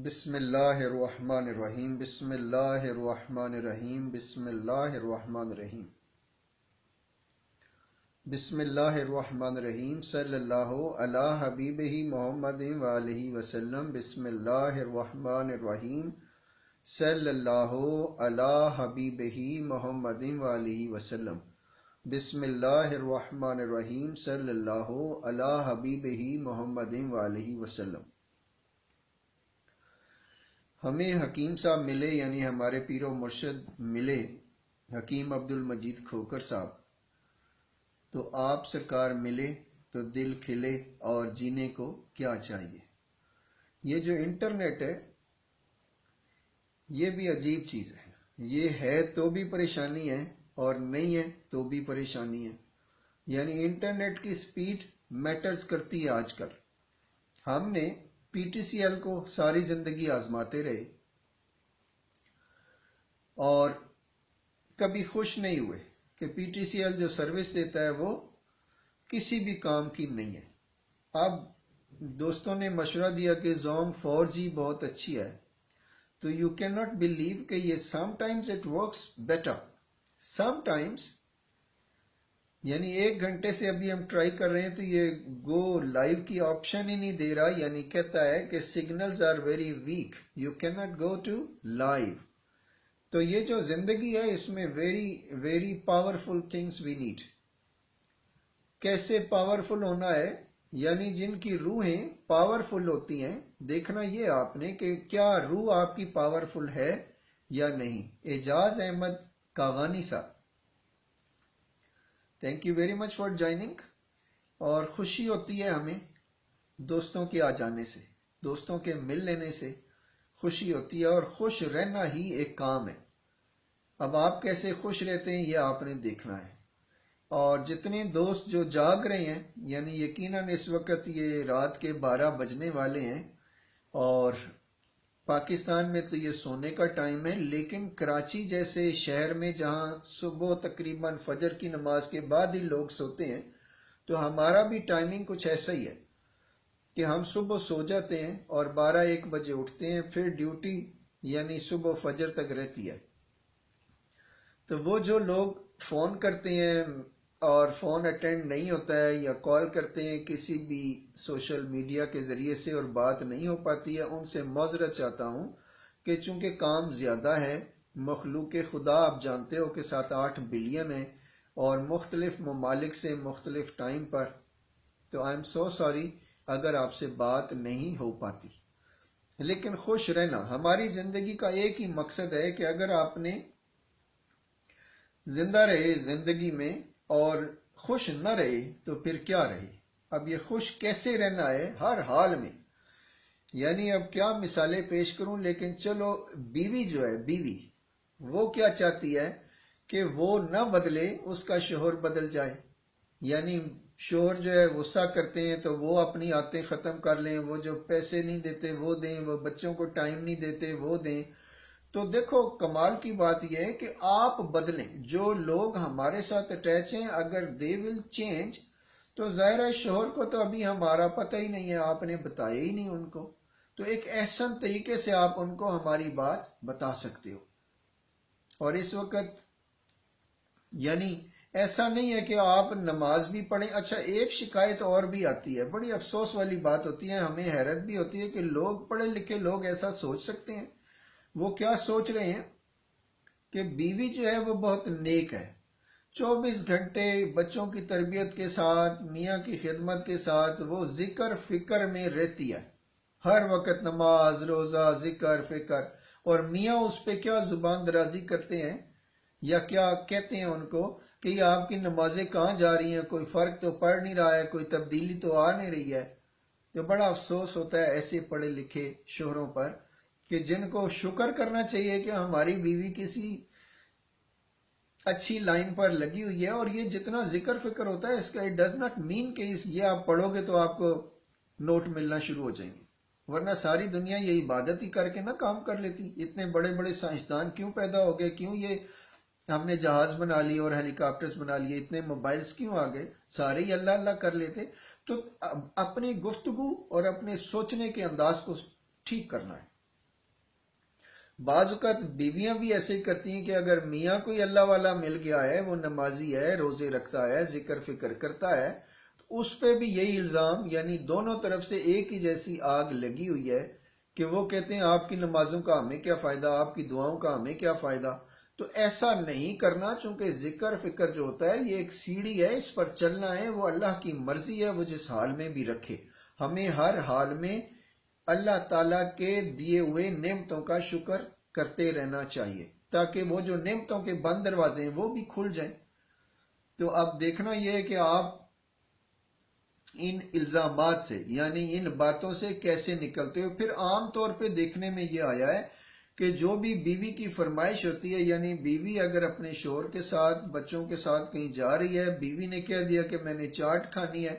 بسم اللہ الرحمن الرحیم بسم اللہ الرحمن الرحیم بسم اللہ الرحمن الرحیم بسم اللہ الرحمن الرحیم صلی اللہ علی حبیبہ محمد وآلہ وسلم بسم اللہ الرحمن الرحیم صلی اللہ علی حبیبہ محمد وآلہ وسلم بسم اللہ الرحمن الرحیم صلی اللہ علی حبیبہ محمد وآلہ وسلم۔ ہمیں حکیم صاحب ملے، یعنی ہمارے پیر و مرشد ملے، حکیم عبد المجید کھوکر صاحب، تو آپ سرکار ملے تو دل کھلے اور جینے کو کیا چاہیے۔ یہ جو انٹرنیٹ ہے یہ بھی عجیب چیز ہے، یہ ہے تو بھی پریشانی ہے اور نہیں ہے تو بھی پریشانی ہے، یعنی انٹرنیٹ کی سپیڈ میٹرز کرتی ہے آج کل۔ ہم نے پی ٹی سی ایل کو ساری زندگی آزماتے رہے اور کبھی خوش نہیں ہوئے کہ پی ٹی سی ایل جو سروس دیتا ہے وہ کسی بھی کام کی نہیں ہے۔ اب دوستوں نے مشورہ دیا کہ زونگ 4G بہت اچھی ہے، تو یو کین ناٹ بلیو کہ یہ some times it works better, some times, یعنی 1 گھنٹے سے ابھی ہم ٹرائی کر رہے ہیں تو یہ گو لائیو کی آپشن ہی نہیں دے رہا، یعنی کہتا ہے کہ signals are very weak, you can not go to live. تو یہ جو زندگی ہے اس میں very very powerful things we need. کیسے پاورفل ہونا ہے؟ یعنی جن کی روحیں پاورفل ہوتی ہیں، دیکھنا یہ آپ نے کہ کیا روح آپ کی پاورفل ہے یا نہیں۔ اعجاز احمد کاغانی صاحب، thank you very much for joining. اور خوشی ہوتی ہے ہمیں دوستوں کے آ جانے سے، دوستوں کے مل لینے سے خوشی ہوتی ہے، اور خوش رہنا ہی ایک کام ہے۔ اب آپ کیسے خوش رہتے ہیں یہ آپ نے دیکھنا ہے۔ اور جتنے دوست جو جاگ رہے ہیں، یعنی یقیناً اس وقت یہ رات کے 12 بجنے والے ہیں اور پاکستان میں تو یہ سونے کا ٹائم ہے، لیکن کراچی جیسے شہر میں جہاں صبح تقریباً فجر کی نماز کے بعد ہی لوگ سوتے ہیں، تو ہمارا بھی ٹائمنگ کچھ ایسا ہی ہے کہ ہم صبح سو جاتے ہیں اور 12-1 بجے اٹھتے ہیں، پھر ڈیوٹی یعنی صبح فجر تک رہتی ہے۔ تو وہ جو لوگ فون کرتے ہیں اور فون اٹینڈ نہیں ہوتا ہے یا کال کرتے ہیں کسی بھی سوشل میڈیا کے ذریعے سے اور بات نہیں ہو پاتی ہے، ان سے معذرت چاہتا ہوں کہ چونکہ کام زیادہ ہے، مخلوق خدا آپ جانتے ہو کہ 7-8 بلین ہے اور مختلف ممالک سے مختلف ٹائم پر، تو آئی ایم سو سوری اگر آپ سے بات نہیں ہو پاتی۔ لیکن خوش رہنا، ہماری زندگی کا ایک ہی مقصد ہے کہ اگر آپ نے زندہ رہے زندگی میں اور خوش نہ رہے تو پھر کیا رہے۔ اب یہ خوش کیسے رہنا ہے ہر حال میں، یعنی اب کیا مثالیں پیش کروں، لیکن چلو بیوی جو ہے، بیوی وہ کیا چاہتی ہے کہ وہ نہ بدلے، اس کا شوہر بدل جائے۔ یعنی شوہر جو ہے غصہ کرتے ہیں تو وہ اپنی عادتیں ختم کر لیں، وہ جو پیسے نہیں دیتے وہ دیں، وہ بچوں کو ٹائم نہیں دیتے وہ دیں۔ تو دیکھو کمال کی بات یہ ہے کہ آپ بدلیں، جو لوگ ہمارے ساتھ اٹیچ ہیں اگر دے ول چینج، تو ظاہر ہے شوہر کو تو ابھی ہمارا پتہ ہی نہیں ہے، آپ نے بتایا ہی نہیں ان کو، تو ایک احسن طریقے سے آپ ان کو ہماری بات بتا سکتے ہو۔ اور اس وقت یعنی ایسا نہیں ہے کہ آپ نماز بھی پڑھیں۔ اچھا ایک شکایت اور بھی آتی ہے، بڑی افسوس والی بات ہوتی ہے، ہمیں حیرت بھی ہوتی ہے کہ لوگ پڑھے لکھے لوگ ایسا سوچ سکتے ہیں۔ وہ کیا سوچ رہے ہیں کہ بیوی جو ہے وہ بہت نیک ہے، 24 گھنٹے بچوں کی تربیت کے ساتھ، میاں کی خدمت کے ساتھ وہ ذکر فکر میں رہتی ہے، ہر وقت نماز روزہ ذکر فکر، اور میاں اس پہ کیا زبان درازی کرتے ہیں یا کیا کہتے ہیں ان کو کہ یہ آپ کی نمازیں کہاں جا رہی ہیں، کوئی فرق تو پڑ نہیں رہا ہے، کوئی تبدیلی تو آ نہیں رہی ہے۔ تو بڑا افسوس ہوتا ہے ایسے پڑھے لکھے شوہروں پر کہ جن کو شکر کرنا چاہیے کہ ہماری بیوی کسی اچھی لائن پر لگی ہوئی ہے۔ اور یہ جتنا ذکر فکر ہوتا ہے اس کا اٹ ڈز ناٹ مین کہ یہ آپ پڑھو گے تو آپ کو نوٹ ملنا شروع ہو جائیں گے، ورنہ ساری دنیا یہ عبادت ہی کر کے نہ کام کر لیتی۔ اتنے بڑے بڑے سائنسدان کیوں پیدا ہو گئے، کیوں یہ ہم نے جہاز بنا لیے اور ہیلی کاپٹرز بنا لیے، اتنے موبائلز کیوں آ گئے، سارے ہی اللہ اللہ کر لیتے۔ تو اپنی گفتگو اور اپنے سوچنے کے انداز کو ٹھیک کرنا ہے۔ بعض اوقات بیویاں بھی ایسے ہی کرتی ہیں کہ اگر میاں کوئی اللہ والا مل گیا ہے، وہ نمازی ہے، روزے رکھتا ہے، ذکر فکر کرتا ہے، تو اس پہ بھی یہی الزام، یعنی دونوں طرف سے ایک ہی جیسی آگ لگی ہوئی ہے کہ وہ کہتے ہیں آپ کی نمازوں کا ہمیں کیا فائدہ، آپ کی دعاؤں کا ہمیں کیا فائدہ۔ تو ایسا نہیں کرنا، چونکہ ذکر فکر جو ہوتا ہے یہ ایک سیڑھی ہے، اس پر چلنا ہے، وہ اللہ کی مرضی ہے، وہ جس حال میں بھی رکھے۔ ہمیں ہر حال میں اللہ تعالیٰ کے دیے ہوئے نعمتوں کا شکر کرتے رہنا چاہیے، تاکہ وہ جو نعمتوں کے بند دروازے ہیں وہ بھی کھل جائیں۔ تو اب دیکھنا یہ ہے کہ آپ ان الزامات سے، یعنی ان باتوں سے کیسے نکلتے ہو۔ پھر عام طور پہ دیکھنے میں یہ آیا ہے کہ جو بھی بیوی کی فرمائش ہوتی ہے، یعنی بیوی اگر اپنے شوہر کے ساتھ بچوں کے ساتھ کہیں جا رہی ہے، بیوی نے کہہ دیا کہ میں نے چاٹ کھانی ہے،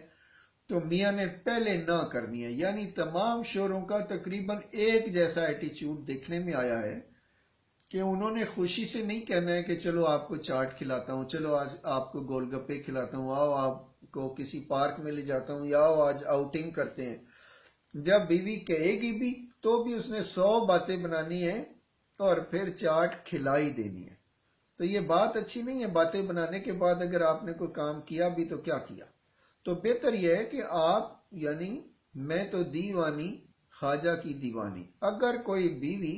تو میاں نے پہلے نہ کرنی ہے۔ یعنی تمام شوہروں کا تقریباً ایک جیسا ایٹیچیوڈ دیکھنے میں آیا ہے کہ انہوں نے خوشی سے نہیں کہنا ہے کہ چلو آپ کو چاٹ کھلاتا ہوں، چلو آج آپ کو گول گپے کھلاتا ہوں، آؤ آپ کو کسی پارک میں لے جاتا ہوں، یا آؤ آج آؤٹنگ کرتے ہیں۔ جب بیوی کہے گی بھی تو بھی اس نے 100 باتیں بنانی ہیں اور پھر چاٹ کھلائی دینی ہے۔ تو یہ بات اچھی نہیں ہے، باتیں بنانے کے بعد اگر آپ نے کوئی کام کیا بھی تو کیا کیا۔ تو بہتر یہ ہے کہ آپ، یعنی میں تو دیوانی خواجہ کی دیوانی، اگر کوئی بیوی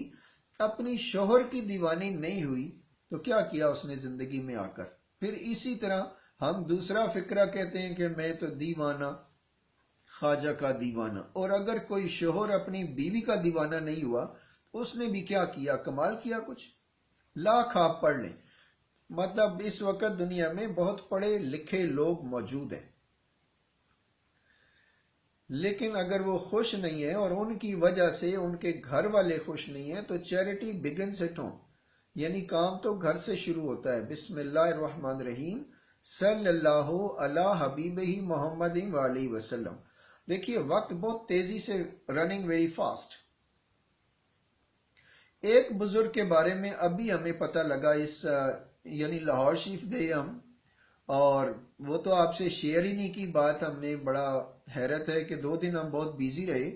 اپنی شوہر کی دیوانی نہیں ہوئی تو کیا کیا اس نے زندگی میں آ کر۔ پھر اسی طرح ہم دوسرا فقرہ کہتے ہیں کہ میں تو دیوانہ خواجہ کا دیوانہ، اور اگر کوئی شوہر اپنی بیوی کا دیوانہ نہیں ہوا اس نے بھی کیا کیا، کمال کیا کچھ۔ لاکھ آپ پڑھ لیں، مطلب اس وقت دنیا میں بہت پڑھے لکھے لوگ موجود ہیں، لیکن اگر وہ خوش نہیں ہے اور ان کی وجہ سے ان کے گھر والے خوش نہیں ہیں تو چیریٹی بگنس ایٹ ہوم، یعنی کام تو گھر سے شروع ہوتا ہے۔ بسم اللہ الرحمن الرحیم، صلی اللہ علی حبیب ہی محمد علیہ وسلم۔ دیکھیے وقت بہت تیزی سے رننگ ویری فاسٹ۔ ایک بزرگ کے بارے میں ابھی ہمیں پتہ لگا، یعنی لاہور شریف گئے ہم، اور وہ تو آپ سے شیئر ہی نہیں کی بات، ہم نے بڑا حیرت ہے کہ 2 دن ہم بہت بیزی رہے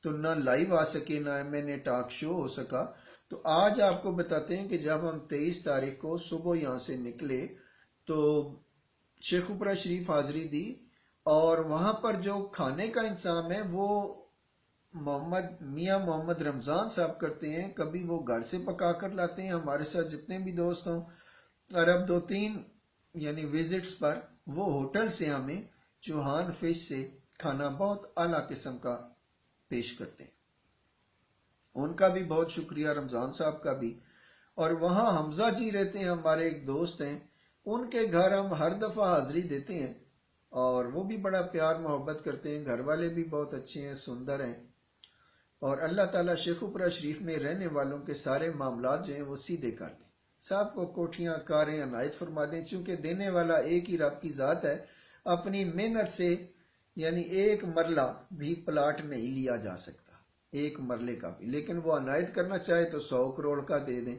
تو نہ لائیو آ سکے نہ میں نے ٹاک شو ہو سکا۔ تو آج آپ کو بتاتے ہیں کہ جب ہم 23 تاریخ کو صبح یہاں سے نکلے تو شیخ اوپرا شریف حاضری دی، اور وہاں پر جو کھانے کا انتظام ہے وہ میاں محمد رمضان صاحب کرتے ہیں، کبھی وہ گھر سے پکا کر لاتے ہیں، ہمارے ساتھ جتنے بھی دوست ہوں، اور اب 2-3 یعنی وزٹس پر وہ ہوٹل سے ہمیں چوہان فش سے کھانا بہت اعلیٰ قسم کا پیش کرتے ہیں۔ ان کا بھی بہت شکریہ، رمضان صاحب کا بھی۔ اور وہاں حمزہ جی رہتے ہیں، ہمارے ایک دوست ہیں، ان کے گھر ہم ہر دفعہ حاضری دیتے ہیں اور وہ بھی بڑا پیار محبت کرتے ہیں، گھر والے بھی بہت اچھے ہیں، سندر ہیں، اور اللہ تعالیٰ شیخ اوپرا شریف میں رہنے والوں کے سارے معاملات جو ہیں وہ سیدھے کر دیں، سب کو کوٹھیاں کاریں عنایت فرما دیں، چونکہ دینے والا ایک ہی رب کی ذات ہے۔ اپنی محنت سے یعنی ایک مرلہ بھی پلاٹ نہیں لیا جا سکتا، ایک مرلے کا بھی، لیکن وہ عنایت کرنا چاہے تو 100 کروڑ کا دے دیں۔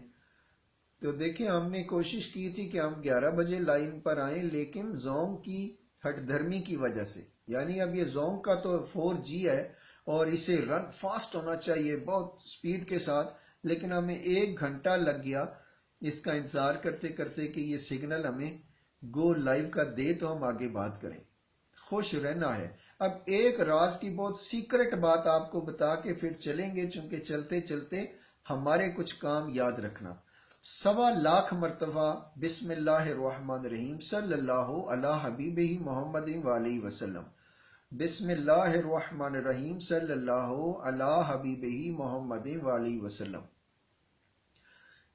تو دیکھیں ہم نے کوشش کی تھی کہ ہم 11 بجے لائن پر آئیں، لیکن زونگ کی ہٹ دھرمی کی وجہ سے، یعنی اب یہ زونگ کا تو 4G ہے اور اسے رن فاسٹ ہونا چاہیے بہت سپیڈ کے ساتھ، لیکن ہمیں 1 گھنٹہ لگ گیا اس کا انتظار کرتے کرتے کہ یہ سگنل ہمیں گو لائیو کا دے تو ہم آگے بات کریں۔ خوش رہنا ہے۔ اب ایک راز کی بہت سیکرٹ بات آپ کو بتا کے پھر چلیں گے، چونکہ چلتے چلتے ہمارے کچھ کام یاد رکھنا۔ 1.25 مرتبہ بسم اللہ الرحمن الرحیم صلی اللہ علی حبیب محمد علیہ وسلم، بسم اللہ الرحمن الرحیم صلی اللہ علی حبیب محمد علیہ وسلم،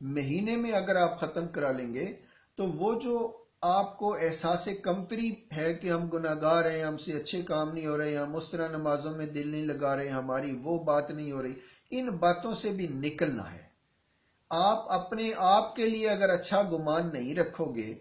مہینے میں اگر آپ ختم کرا لیں گے تو وہ جو آپ کو احساس کمتری ہے کہ ہم گناہگار ہیں، ہم سے اچھے کام نہیں ہو رہے، ہم اس طرح نمازوں میں دل نہیں لگا رہے، ہماری وہ بات نہیں ہو رہی، ان باتوں سے بھی نکلنا ہے۔ آپ اپنے آپ کے لیے اگر اچھا گمان نہیں رکھو گے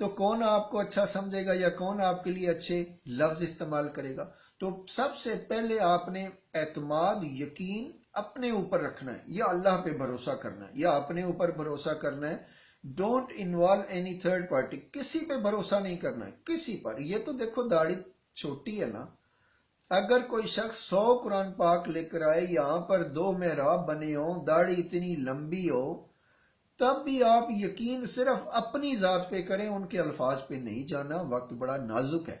تو کون آپ کو اچھا سمجھے گا یا کون آپ کے لیے اچھے لفظ استعمال کرے گا؟ تو سب سے پہلے آپ نے اعتماد، یقین اپنے اوپر رکھنا ہے، یا اللہ پہ بھروسہ کرنا ہے یا اپنے اوپر بھروسہ کرنا ہے۔ Don't involve any third party, کسی پہ بھروسہ نہیں کرنا ہے، کسی پر۔ یہ تو دیکھو داڑھی چھوٹی ہے نا، اگر کوئی شخص 100 قرآن پاک لے کر آئے، یہاں پر 2 محراب بنے ہوں، داڑھی اتنی لمبی ہو، تب بھی آپ یقین صرف اپنی ذات پہ کریں، ان کے الفاظ پہ نہیں جانا۔ وقت بڑا نازک ہے،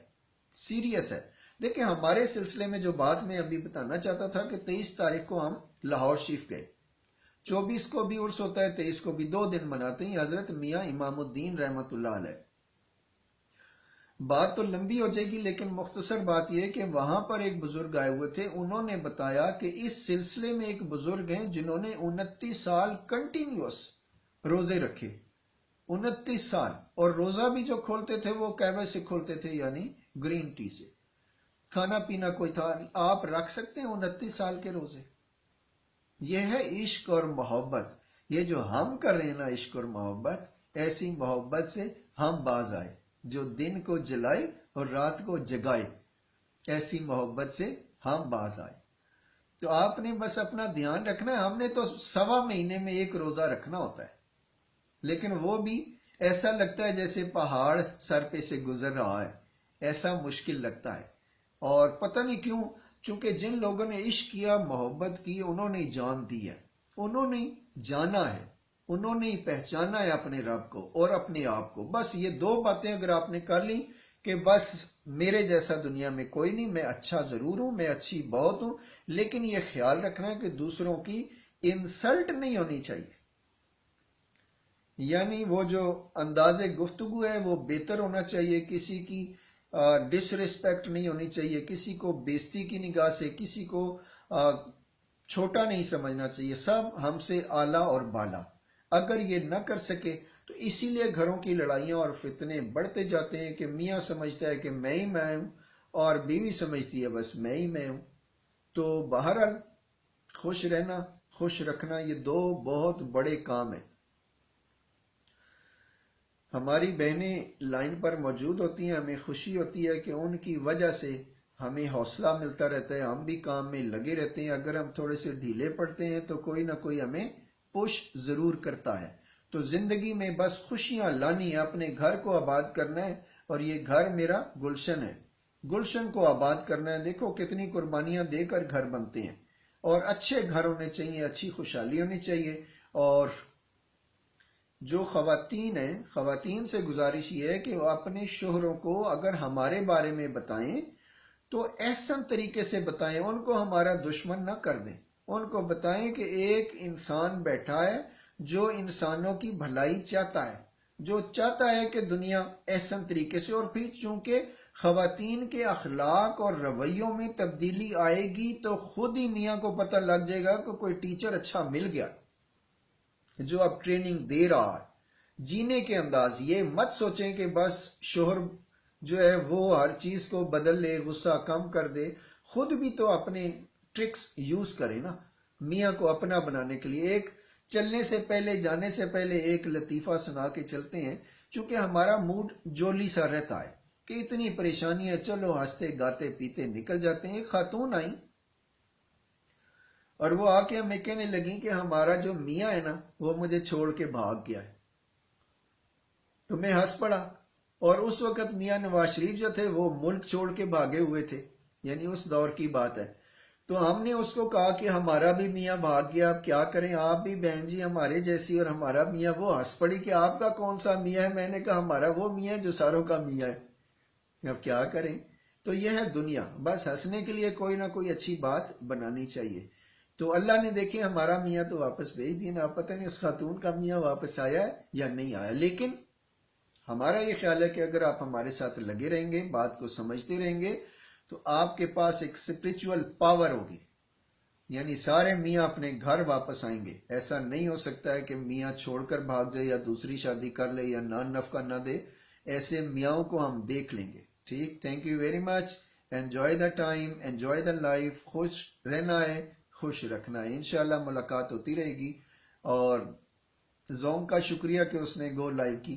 سیریس ہے۔ دیکھیں ہمارے سلسلے میں جو بات میں ابھی بتانا چاہتا تھا کہ 23 تاریخ کو ہم لاہور شریف گئے، 24 کو بھی عرس ہوتا ہے، 23 کو بھی 2 دن مناتے ہیں حضرت میاں امام الدین رحمۃ اللہ علیہ۔ بات تو لمبی ہو جائے گی، لیکن مختصر بات یہ کہ وہاں پر ایک بزرگ آئے ہوئے تھے، انہوں نے بتایا کہ اس سلسلے میں ایک بزرگ ہیں جنہوں نے 29 سال کنٹینیوس روزے رکھے، 29 سال، اور روزہ بھی جو کھولتے تھے وہ قہوے سے کھولتے تھے، یعنی گرین ٹی سے، کھانا پینا کوئی تھا نہیں۔ آپ رکھ سکتے ہیں 29 سال کے روزے؟ یہ ہے عشق اور محبت۔ یہ جو ہم کر رہے ہیں نا عشق اور محبت، ایسی محبت سے ہم باز آئے، جو دن کو جلائے اور رات کو جگائے، ایسی محبت سے ہم باز آئے۔ تو آپ نے بس اپنا دھیان رکھنا ہے۔ ہم نے تو 1.25 مہینے میں ایک روزہ رکھنا ہوتا ہے، لیکن وہ بھی ایسا لگتا ہے جیسے پہاڑ سر پہ سے گزر رہا ہے، ایسا مشکل لگتا ہے۔ اور پتہ نہیں کیوں، چونکہ جن لوگوں نے عشق کیا، محبت کی، انہوں نے جان دی ہے، انہوں نے جانا ہے، انہوں نے پہچانا ہے اپنے رب کو اور اپنے آپ کو۔ بس یہ 2 باتیں اگر آپ نے کر لی کہ بس میرے جیسا دنیا میں کوئی نہیں، میں اچھا ضرور ہوں، میں اچھی بہت ہوں، لیکن یہ خیال رکھنا ہے کہ دوسروں کی انسلٹ نہیں ہونی چاہیے، یعنی وہ جو انداز گفتگو ہے وہ بہتر ہونا چاہیے، کسی کی ڈس ریسپیکٹ نہیں ہونی چاہیے، کسی کو بےزتی کی نگاہ سے کسی کو چھوٹا نہیں سمجھنا چاہیے، سب ہم سے اعلیٰ اور بالا۔ اگر یہ نہ کر سکے تو اسی لیے گھروں کی لڑائیاں اور فتنے بڑھتے جاتے ہیں کہ میاں سمجھتا ہے کہ میں ہی میں ہوں اور بیوی سمجھتی ہے بس میں ہی میں ہوں۔ تو بہرحال خوش رہنا، خوش رکھنا، یہ 2 بہت بڑے کام ہیں۔ ہماری بہنیں لائن پر موجود ہوتی ہیں، ہمیں خوشی ہوتی ہے کہ ان کی وجہ سے ہمیں حوصلہ ملتا رہتا ہے، ہم بھی کام میں لگے رہتے ہیں۔ اگر ہم تھوڑے سے ڈھیلے پڑتے ہیں تو کوئی نہ کوئی ہمیں پش ضرور کرتا ہے۔ تو زندگی میں بس خوشیاں لانی ہے، اپنے گھر کو آباد کرنا ہے، اور یہ گھر میرا گلشن ہے، گلشن کو آباد کرنا ہے۔ دیکھو کتنی قربانیاں دے کر گھر بنتے ہیں، اور اچھے گھر ہونے چاہیے، اچھی خوشحالی ہونی چاہیے۔ اور جو خواتین ہیں، خواتین سے گزارش یہ ہے کہ وہ اپنے شوہروں کو اگر ہمارے بارے میں بتائیں تو احسن طریقے سے بتائیں، ان کو ہمارا دشمن نہ کر دیں، ان کو بتائیں کہ ایک انسان بیٹھا ہے جو انسانوں کی بھلائی چاہتا ہے، جو چاہتا ہے کہ دنیا احسن طریقے سے۔ اور پھر چونکہ خواتین کے اخلاق اور رویوں میں تبدیلی آئے گی تو خود ہی میاں کو پتہ لگ جائے گا کہ کوئی ٹیچر اچھا مل گیا جو اب ٹریننگ دے رہا ہے جینے کے انداز۔ یہ مت سوچیں کہ بس شوہر جو ہے وہ ہر چیز کو بدل لے، غصہ کم کر دے، خود بھی تو اپنے ٹرکس یوز کرے نا میاں کو اپنا بنانے کے لیے۔ ایک چلنے سے پہلے، جانے سے پہلے ایک لطیفہ سنا کے چلتے ہیں، چونکہ ہمارا موڈ جولی سا رہتا ہے کہ اتنی پریشانیاں، چلو ہنستے گاتے پیتے نکل جاتے ہیں۔ ایک خاتون آئی اور وہ آ کے ہمیں کہنے لگی کہ ہمارا جو میاں ہے نا وہ مجھے چھوڑ کے بھاگ گیا ہے۔ تو میں ہنس پڑا، اور اس وقت میاں نواز شریف جو تھے وہ ملک چھوڑ کے بھاگے ہوئے تھے، یعنی اس دور کی بات ہے۔ تو ہم نے اس کو کہا کہ ہمارا بھی میاں بھاگ گیا، اب کیا کریں، آپ بھی بہن جی ہمارے جیسی اور ہمارا میاں۔ وہ ہنس پڑی کہ آپ کا کون سا میاں ہے؟ میں نے کہا ہمارا وہ میاں جو ساروں کا میاں ہے، اب کیا کریں۔ تو یہ ہے دنیا، بس ہنسنے کے لیے کوئی نہ کوئی اچھی بات بنانی چاہیے۔ تو اللہ نے دیکھیں ہمارا میاں تو واپس بھیج دیا، نا پتہ نہیں اس خاتون کا میاں واپس آیا ہے یا نہیں آیا۔ لیکن ہمارا یہ خیال ہے کہ اگر آپ ہمارے ساتھ لگے رہیں گے، بات کو سمجھتے رہیں گے، تو آپ کے پاس ایک اسپرچول پاور ہوگی، یعنی سارے میاں اپنے گھر واپس آئیں گے۔ ایسا نہیں ہو سکتا ہے کہ میاں چھوڑ کر بھاگ جائے یا دوسری شادی کر لے یا نان نفقہ نہ دے، ایسے میاں کو ہم دیکھ لیں گے۔ ٹھیک، thank you very much, enjoy the time, enjoy the life, خوش رہنا ہے، خوش رکھنا ہے۔ انشاءاللہ ملاقات ہوتی رہے گی۔ اور زوم کا شکریہ کہ اس نے گو لائیو کی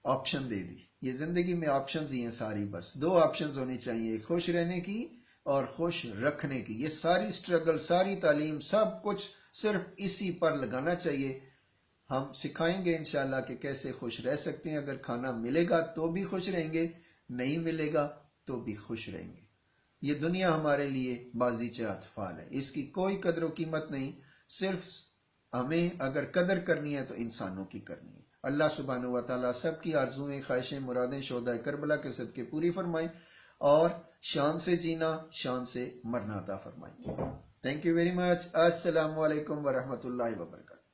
آپشن دے دی۔ یہ زندگی میں آپشنز ہی ہیں ساری، بس 2 آپشنز ہونی چاہیے، خوش رہنے کی اور خوش رکھنے کی۔ یہ ساری سٹرگل، ساری تعلیم، سب کچھ صرف اسی پر لگانا چاہیے۔ ہم سکھائیں گے انشاءاللہ کہ کیسے خوش رہ سکتے ہیں۔ اگر کھانا ملے گا تو بھی خوش رہیں گے، نہیں ملے گا تو بھی خوش رہیں گے۔ یہ دنیا ہمارے لیے بازیچہ اطفال ہے، اس کی کوئی قدر و قیمت نہیں، صرف ہمیں اگر قدر کرنی ہے تو انسانوں کی کرنی ہے۔ اللہ سبحانہ و تعالیٰ سب کی آرزویں، خواہشیں، مرادیں شہدائے کربلا کے صدقے پوری فرمائیں اور شان سے جینا، شان سے مرنا عطا فرمائیں۔ Thank you very much. السلام علیکم ورحمۃ اللہ وبرکاتہ۔